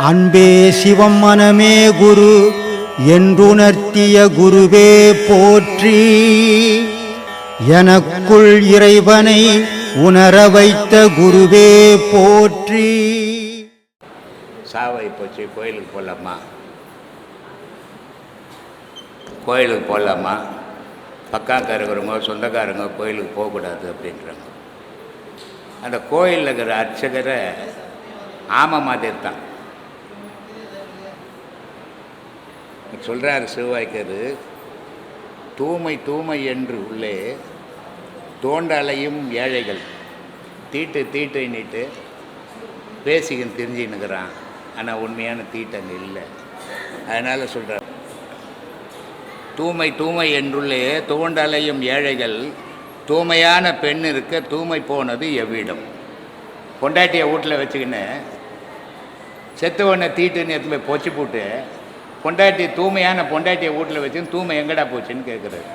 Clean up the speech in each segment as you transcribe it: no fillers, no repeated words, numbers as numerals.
அன்பே சிவம் மனமே குரு என்றுணர்த்திய குருவே போற்றி. எனக்குள் இறைவனை உணர வைத்த குருவே போற்றி. சாவை போச்சு, கோயிலுக்கு போகலாமா? கோயிலுக்கு போகலாமா? பக்காக்க இருக்கிறவங்க சொந்தக்காரங்க கோயிலுக்கு போகக்கூடாது அப்படின்றாங்க. அந்த கோயிலில் இருக்கிற அர்ச்சகரை ஆமை மாதிரி தான் சொல்கிறார் சிவவாய்க்கர். தூய்மை தூய்மை என்று உள்ளே தோண்டலையும் ஏழைகள் தீட்டு தீட்டுன்னுட்டு பேசிக்கின்னு தெரிஞ்சுன்னுக்கிறான். ஆனால் உண்மையான தீட்டு அங்கே இல்லை. அதனால் சொல்கிறார், தூய்மை தூய்மை என்றுள்ளே தோண்டலையும் ஏழைகள் தூய்மையான பெண் இருக்க தூய்மை போனது எவ்விடம். பொண்டாட்டியை வீட்டில் வச்சுக்கின்னு செத்தவனை தீட்டுன்னு எடுத்து போய் பொச்சு போட்டு பொண்டாட்டி தூய்மையான பொண்டாட்டியை வீட்டில் வச்சுன்னு தூய்மை எங்கடா போச்சுன்னு கேட்குறாரு.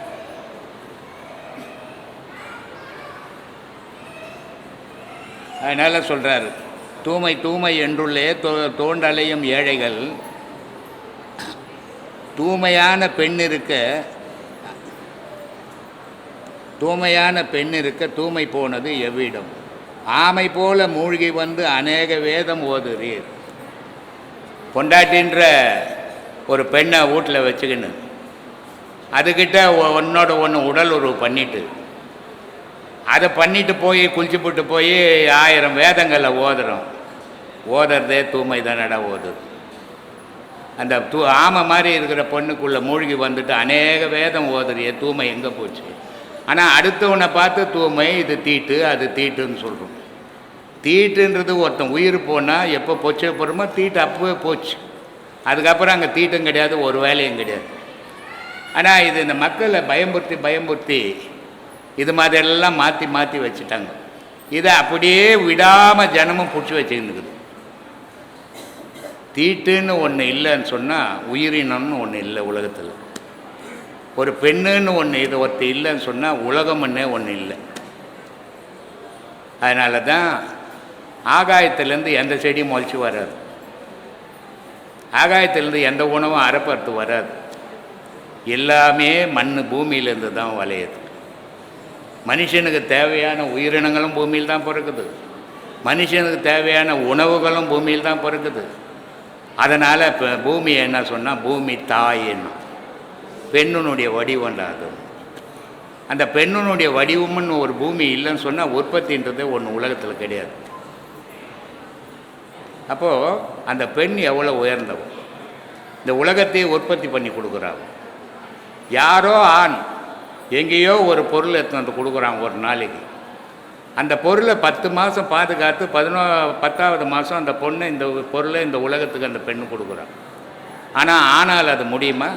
அதனால் சொல்கிறார், தூய்மை தூய்மை என்றுள்ளே தோண்டலையும் ஏழைகள் தூய்மையான பெண் இருக்க தூய்மை போனது எவ்விடம். ஆமை போல மூழ்கி வந்து அநேக வேதம் ஓதுறீர். பொண்டாட்டின்ற ஒரு பெண்ணை வீட்டில் வச்சுக்கின்னு அதுக்கிட்ட ஒன்னோட ஒன்று உடல் உறவு பண்ணிட்டு அதை பண்ணிட்டு போய் குளிச்சு போட்டு போய் 1000 வேதங்களை ஓதுறதே தூய்மை தானடா ஓதுது. அந்த ஆமை மாதிரி இருக்கிற பொண்ணுக்குள்ளே மூழ்கி வந்துட்டு அநேக வேதம் ஓதுறிய தூய்மை எங்கே போச்சு? ஆனால் அடுத்தவனை பார்த்து தூய்மை இது தீட்டு அது தீட்டுன்னு சொல்கிறோம். தீட்டுன்றது ஒருத்தன் உயிர் போனால் எப்போ போச்சே போகிறோமோ தீட்டு அப்போவே போச்சு. அதுக்கப்புறம் அங்கே தீட்டும் கிடையாது, ஒரு வேலையும் கிடையாது. ஆனால் இது இந்த மக்களை பயம்புறுத்தி இது மாதிரியெல்லாம் மாற்றி வச்சுட்டாங்க. இதை அப்படியே விடாமல் ஜனமும் பிடிச்சி வச்சுருந்துக்குது. தீட்டுன்னு ஒன்று இல்லைன்னு சொன்னால் உயிரினம்னு ஒன்று இல்லை உலகத்தில். ஒரு பெண்ணுன்னு ஒன்று இது ஒருத்தர் இல்லைன்னு சொன்னால் உலகம்னே ஒன்று இல்லை. அதனால தான் ஆகாயத்திலேருந்து எந்த செடியும் முளைச்சி வராது, ஆகாயத்திலேருந்து எந்த உணவும் அறப்பறுத்து வராது. எல்லாமே மண் பூமியிலேருந்து தான் விளையுது. மனுஷனுக்கு தேவையான உயிரினங்களும் பூமியில் தான் பிறக்குது, மனுஷனுக்கு தேவையான உணவுகளும் பூமியில் தான் பிறக்குது. அதனால் இப்போ பூமி என்ன சொன்னால் பூமி தாய் என்ன பெண்ணுனுடைய வடிவம்ன்றாது. அந்த பெண்ணுனுடைய வடிவம்னு ஒரு பூமி இல்லைன்னு சொன்னால் உற்பத்தின்றதே ஒன்று உலகத்தில் கிடையாது. அப்போது அந்த பெண் எவ்வளோ உயர்ந்தவன், இந்த உலகத்தையே உற்பத்தி பண்ணி கொடுக்குறாங்க. யாரோ ஆண் எங்கேயோ ஒரு பொருள் எடுத்து வந்து கொடுக்குறாங்க ஒரு நாளைக்கு. அந்த பொருளை 10 மாதம் பாதுகாத்து 10வது மாதம் அந்த பொண்ணை இந்த பொருளை இந்த உலகத்துக்கு அந்த பெண்ணு கொடுக்குறாங்க. ஆனால் அது முடியுமா?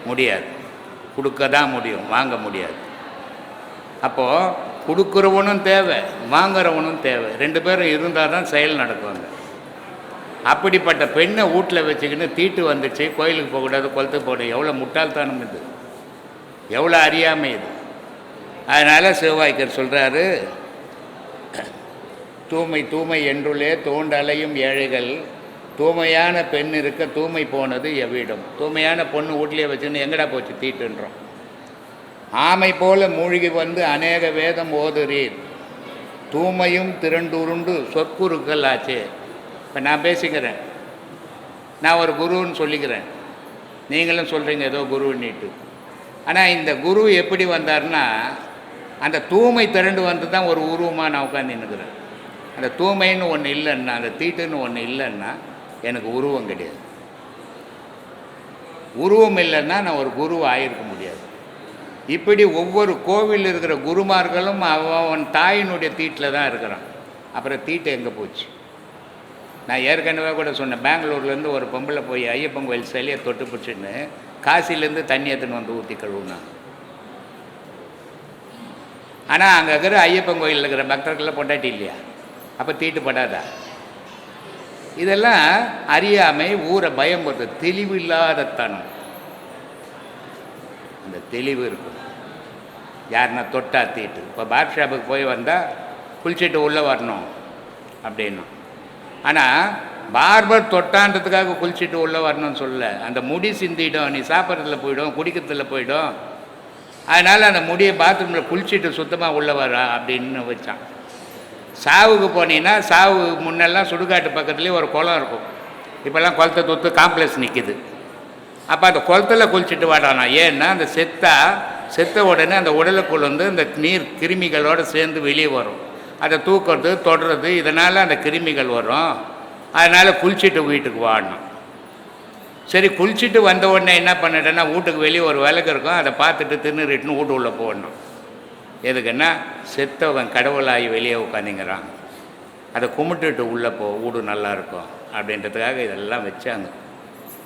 முடியாது. கொடுக்க தான் முடியும், வாங்க முடியாது. அப்போது கொடுக்குறவனும் தேவை, வாங்குறவனும் தேவை. 2 பேரும் இருந்தால் தான் செயல் நடக்குவாங்க. அப்படிப்பட்ட பெண்ணை வீட்டில் வச்சுக்கின்னு தீட்டு வந்துச்சு, கோயிலுக்கு போகக்கூடாது, குளத்துக்கு போகக்கூடாது. எவ்வளோ முட்டாள்தனம் இது, எவ்வளோ அறியாமை இது. அதனால் சிவவாய்க்கர் சொல்கிறாரு, தூய்மை தூய்மை என்றுள்ளே தோண்டலையும் ஏழைகள் தூய்மையான பெண் இருக்க தூய்மை போனது எவ்விடம். தூய்மையான பொண்ணு வீட்லேயே வச்சுன்னு எங்கடா போச்சு தீட்டுன்றோம். ஆமை போல மூழ்கி வந்து அநேக வேதம் ஓதுறீர் தூய்மையும் திரண்டுருண்டு சொற்குருக்கள் ஆச்சே. இப்போ நான் பேசிக்கிறேன், நான் ஒரு குருன்னு சொல்லிக்கிறேன், நீங்களும் சொல்கிறீங்க ஏதோ குருன்னிட்டு. ஆனால் இந்த குரு எப்படி வந்தார்னா அந்த தூய்மை திரண்டு வந்து தான் ஒரு உருவமாக நான் உட்காந்து நின்றுக்கிறேன். அந்த தூய்மைன்னு ஒன்று இல்லைன்னா, அந்த தீட்டுன்னு ஒன்று இல்லைன்னா எனக்கு உருவம் கிடையாது. உருவம் இல்லைன்னா நான் ஒரு குரு ஆகிருக்க முடியாது. இப்படி ஒவ்வொரு கோவிலில் இருக்கிற குருமார்களும் அவன் தாயினுடைய தீட்டில் தான் இருக்கிறான். அப்புறம் தீட்டு எங்கே போச்சு? நான் ஏற்கனவே கூட சொன்னேன், பெங்களூர்லேருந்து ஒரு பொம்பளை போய் ஐயப்பன் கோயில் சிலையை தொட்டு பிடிச்சின்னு காசிலேருந்து தண்ணி எடுத்துன்னு வந்து ஊற்றி கழுவுனாங்க. ஆனால் அங்கே இருக்கிற ஐயப்பன் கோயிலில் இருக்கிற பக்தர்கள்லாம் பொண்டாட்டி இல்லையா? அப்போ தீட்டு படாதா? இதெல்லாம் அறியாமை, ஊரை பயம் போடுறது, தெளிவு இல்லாத தனம். அந்த தெளிவு இருக்கும். யாருன்னா தொட்டா தீட்டு. இப்போ பார் ஷாப்புக்கு போய் வந்தால் குளிச்சுட்டு உள்ளே வரணும் அப்படின்னும். ஆனால் பார்பர் தொட்டான்றதுக்காக குளிச்சுட்டு உள்ளே வரணும்னு சொல்ல. அந்த முடி சிந்திடும், நீ சாப்பிட்றதுல போயிடும், குடிக்கிறதுல போயிடும். அதனால் அந்த முடியை பாத்ரூமில் குளிச்சுட்டு சுத்தமாக உள்ளே வரா அப்படின்னு வச்சான். சாவுக்கு போனீங்கன்னா சாவு முன்னெல்லாம் சுடுகாட்டு பக்கத்துலேயே ஒரு குளம் இருக்கும். இப்போல்லாம் குளத்தை தொத்து காம்ப்ளெக்ஸ் நிற்கிது. அப்போ அந்த குளத்தில் குளிச்சுட்டு வாடானா. ஏன்னா அந்த செத்த உடனே அந்த உடலுக்குள் வந்து இந்த நீர் கிருமிகளோடு சேர்ந்து வெளியே வரும். அதை தூக்கிறது தொடுறது, இதனால் அந்த கிருமிகள் வரும். அதனால் குளிச்சுட்டு வீட்டுக்கு வாடணும். சரி, குளிச்சுட்டு வந்த உடனே என்ன பண்ணிட்டேன்னா வீட்டுக்கு வெளியே ஒரு விளக்கு இருக்கும், அதை பார்த்துட்டு தின்னுறிட்டுன்னு வீட்டு உள்ளே போடணும். எதுக்குன்னா செத்தவன் கடவுளாகி வெளியே உட்காந்துங்கிறான், அதை கும்பிட்டுட்டு உள்ளே வீடு நல்லாயிருக்கும் அப்படின்றதுக்காக இதெல்லாம் வச்சாங்க.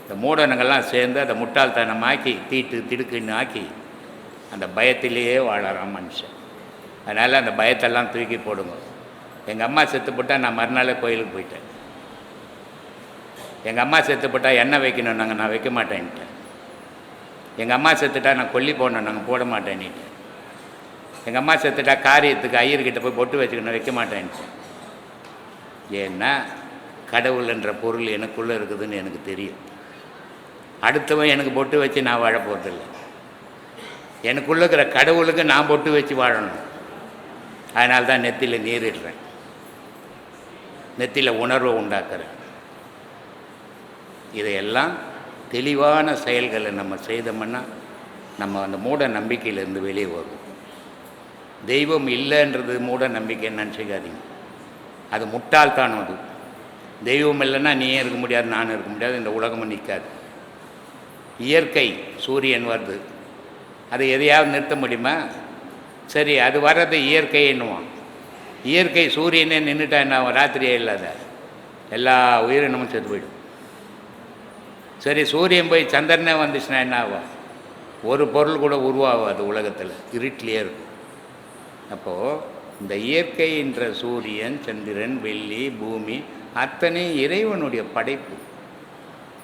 இந்த மூடனுங்கள்லாம் சேர்ந்து அதை முட்டாள்தனமாக்கி திடுக்குன்னு ஆக்கி அந்த பயத்திலேயே வாழறான் மனுஷன். அதனால் அந்த பயத்தெல்லாம் தூக்கி போடுங்க. எங்கள் அம்மா செத்துப்பட்டால் நான் மறுநாளே கோயிலுக்கு போயிட்டேன். எங்கள் அம்மா செத்துப்பட்டால் எண்ணெய் வைக்கணுன்னாங்க, நான் வைக்க மாட்டேன்ட்டேன். எங்கள் அம்மா செத்துட்டா நான் கொல்லி போடணும், நாங்கள் போட மாட்டேன்னுட்டேன். எங்கள் அம்மா செத்துட்டா காரியத்துக்கு ஐயர்கிட்ட போய் பொட்டு வச்சுக்கணும், வைக்க மாட்டேன்ட்டேன். ஏன்னா கடவுள்ன்ற பொருள் எனக்குள்ளே இருக்குதுன்னு எனக்கு தெரியும். அடுத்தவன் எனக்கு பொட்டு வச்சு நான் வாழ போகிறதில்லை. எனக்குள்ளே இருக்கிற கடவுளுக்கு நான் பொட்டு வச்சு வாழணும். அதனால தான் நெத்தியில் நீரிடுறேன், நெத்தியில் உணர்வை உண்டாக்குறேன். இதையெல்லாம் தெளிவான செயல்களை நம்ம செய்தோம்னா நம்ம அந்த மூட நம்பிக்கையிலேருந்து வெளியே வருவோம். தெய்வம் இல்லைன்றது மூட நம்பிக்கைன்னு நினச்சிக்காதீங்க, அது முட்டாள்தானம். அது தெய்வம் இல்லைன்னா நீயே இருக்க முடியாது, நானும் இருக்க முடியாது, இந்த உலகமும் நிற்காது. இயற்கை சூரியன் வருது, அதை எதையாவது நிறுத்த முடியுமா? சரி, அது வர்றது இயற்கை என்னுவான். இயற்கை சூரியனே நின்றுட்டா என்ன ஆகும்? ராத்திரியே இல்லாத எல்லா உயிரினமும் செத்து போயிடும். சரி, சூரியன் போய் சந்திரனே வந்துச்சுன்னா என்ன ஆகும்? ஒரு பொருள் கூட உருவாகாது உலகத்தில், இருட்டிலே இருக்கும். அப்போது இந்த இயற்கைன்ற சூரியன், சந்திரன், வெள்ளி, பூமி அத்தனை இறைவனுடைய படைப்பு.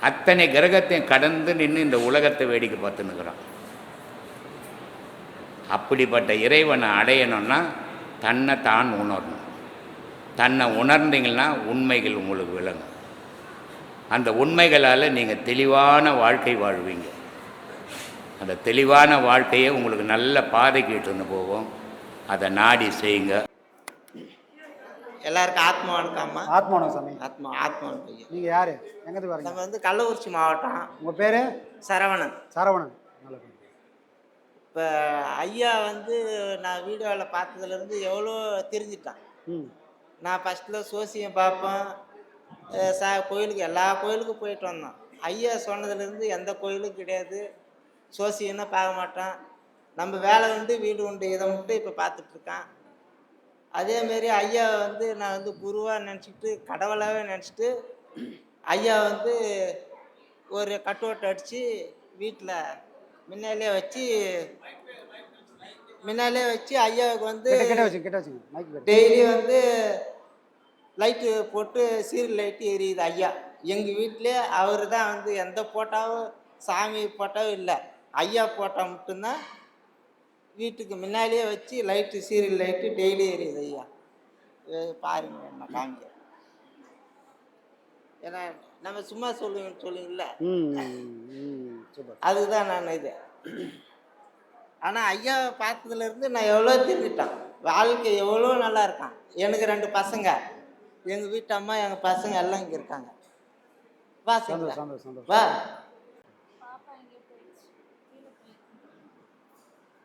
அத்தனை கிரகத்தையும் கடந்து நின்று இந்த உலகத்தை வேடிக்கை பார்த்துன்னுக்குறான். அப்படிப்பட்ட இறைவனை அடையணும்னா தன்னை தான் உணரணும். தன்னை உணர்ந்தீங்கன்னா உண்மைகள் உங்களுக்கு விளங்கும். அந்த உண்மைகளால் நீங்கள் தெளிவான வாழ்க்கை வாழ்வீங்க. அந்த தெளிவான வாழ்க்கையை உங்களுக்கு நல்ல பாதைக்கு இட்டுன்னு போவோம். அதை நாடி செய்யுங்க. எல்லாருக்கும் ஆத்மா வணக்கம்மா. ஆத்மா வணக்கம் சாமி. ஆத்மா வணக்கம். நீங்கள் யார்? எங்கேருந்து வரீங்க? நம்ம வந்து கள்ளக்குறிச்சி மாவட்டம். உங்கள் பேர்? சரவணன். சரவணன். இப்போ ஐயா வந்து நான் வீடியோவில் பார்த்ததுலேருந்து எவ்வளோ தெரிஞ்சிட்டான். நான் ஃபஸ்ட்டில் சோசியம் பார்ப்பேன், கோயிலுக்கு எல்லா கோயிலுக்கும் போயிட்டு வந்தோம். ஐயா சொன்னதுலேருந்து எந்த கோயிலும் கிடையாது, சோசியம்னா பார்க்க மாட்டான். நம்ம வேலை உண்டு வீடு உண்டு, இதை மட்டும் இப்போ பார்த்துட்ருக்கான். அதேமாரி ஐயா வந்து நான் வந்து குருவாக நினச்சிக்கிட்டு கடவுளாகவே நினச்சிட்டு ஐயா வந்து ஒரு கட்டோட்டை அடித்து வீட்டில் முன்னாலே வச்சு ஐயாவுக்கு வந்து டெய்லி வந்து லைட்டு போட்டு சீரியல் லைட்டு எரியுது. ஐயா எங்கள் வீட்டிலே அவர் தான் வந்து எந்த போட்டாவும் சாமி போட்டாவும் இல்லை, ஐயா போட்டால் மட்டும்தான் வீட்டுக்கு முன்னாலே வச்சு லைட்டு சீரியல் லைட்டு டெய்லி எரியுது. ஐயா பாருங்க, நான் காமிக்க. ஏன்னா நம்ம சும்மா சொல்லுங்கல்ல, அதுதான் நான் இது. ஆனால் ஐயாவை பார்த்ததுலேருந்து நான் எவ்வளோ தெரிஞ்சுட்டேன். வாழ்க்கை எவ்வளோ நல்லா இருக்கான். எனக்கு 2 பசங்க, எங்கள் வீட்டு அம்மா, எங்கள் பசங்க எல்லாம் இங்கே இருக்காங்க. வா வா.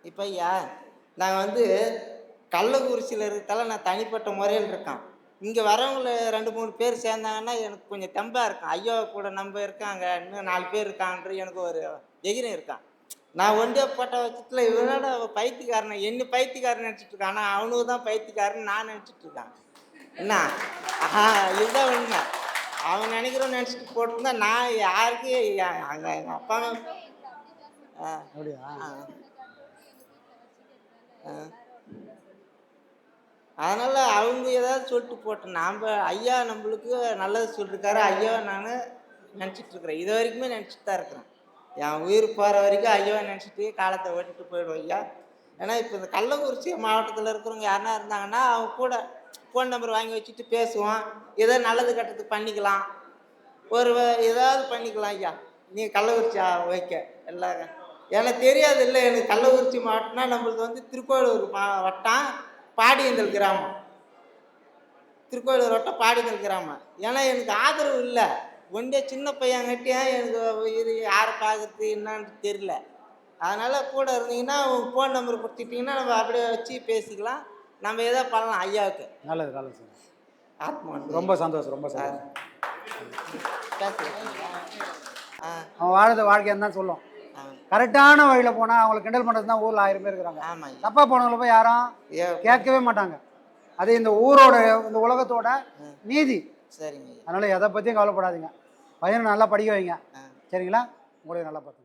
இப்போ ஐயா நான் வந்து கள்ளக்குறிச்சியில் இருக்கிறதால நான் தனிப்பட்ட முறையில் இருக்கேன். இங்கே வரவங்கள 2-3 பேர் சேர்ந்தாங்கன்னா எனக்கு கொஞ்சம் தெம்பாக இருக்கும். ஐயா கூட நம்ம இருக்காங்க, இன்னும் 4 பேர் இருக்கான்ற எனக்கு ஒரு தைரியம் இருக்கான். நான் ஒன்றே போட்ட வச்சத்தில் இவனோட பைத்தியக்காரனை என்ன பைத்தியக்காரன் நினச்சிட்டு இருக்கான். ஆனால் அவனுக்கு தான் பைத்தியக்காரன் நான் நினச்சிட்டு இருக்கான். என்ன இதுதான் உண்மை. அவன் நினைக்கிறோன்னு நினச்சிட்டு போட்டிருந்தா நான் யாருக்கு அங்கே எங்கள் அப்பா அதனால் அவங்க ஏதாவது சொல்லிட்டு போட்டேன். நாம் ஐயா நம்மளுக்கு நல்லது சொல்லியிருக்காரு. ஐயாவை நான் நினச்சிட்ருக்குறேன், இது வரைக்குமே நினச்சிட்டு தான் இருக்கிறேன். என் உயிர் போகிற வரைக்கும் ஐயாவை நினச்சிட்டு காலத்தை ஓட்டிட்டு போயிடுவோம் ஐயா. ஏன்னா இப்போ இந்த கள்ளக்குறிச்சி மாவட்டத்தில் இருக்கிறவங்க யாருனா இருந்தாங்கன்னா அவங்க கூட ஃபோன் நம்பர் வாங்கி வச்சுட்டு பேசுவோம், ஏதோ நல்லது கெட்டது பண்ணிக்கலாம். ஏதாவது பண்ணிக்கலாம் ஐயா. நீ கள்ளக்குறிச்சி வைக்க எல்லாம் எனக்கு தெரியாது இல்லை. எனக்கு கள்ளக்குறிச்சி மாவட்டம்னா நம்மளுக்கு வந்து திருக்கோயிலூர் வட்டம் பாடியந்தல் கிராமம். திருக்கோயிலூர் வட்டம் பாடியந்தல் கிராமம். ஏன்னா எனக்கு ஆதரவு இல்லை. ஒன்றே சின்ன பையன்கிட்டே எனக்கு இது யாரை பார்க்குறது என்னான்னு தெரியல. அதனால் கூட இருந்தீங்கன்னா உங்கள் ஃபோன் நம்பர் கொடுத்துட்டிங்கன்னா நம்ம அப்படியே வச்சு பேசிக்கலாம். நம்ம எதோ பண்ணலாம் ஐயாவுக்கு. நல்லது நல்லது சார். ஆத்மா ரொம்ப சந்தோஷம், ரொம்ப சந்தோஷம். அவன் வாழ்ந்த வாழ்க்கைன்னு தான் சொல்லும். கரெக்டான வழியில் போனால் அவங்களை கிண்டல் பண்ணுறது தான் ஊரில் 1000 பேர் இருக்கிறாங்க. ஆமாம். தப்பாக போனவங்களை போய் யாரும் கேட்கவே மாட்டாங்க. அது இந்த ஊரோட இந்த உலகத்தோட நீதி. சரிங்க. அதனால் எதை பற்றியும் கவலைப்படாதீங்க. பையனை நல்லா படிக்க வைங்க. சரிங்களா? உங்களையும் நல்லா பார்த்துங்க.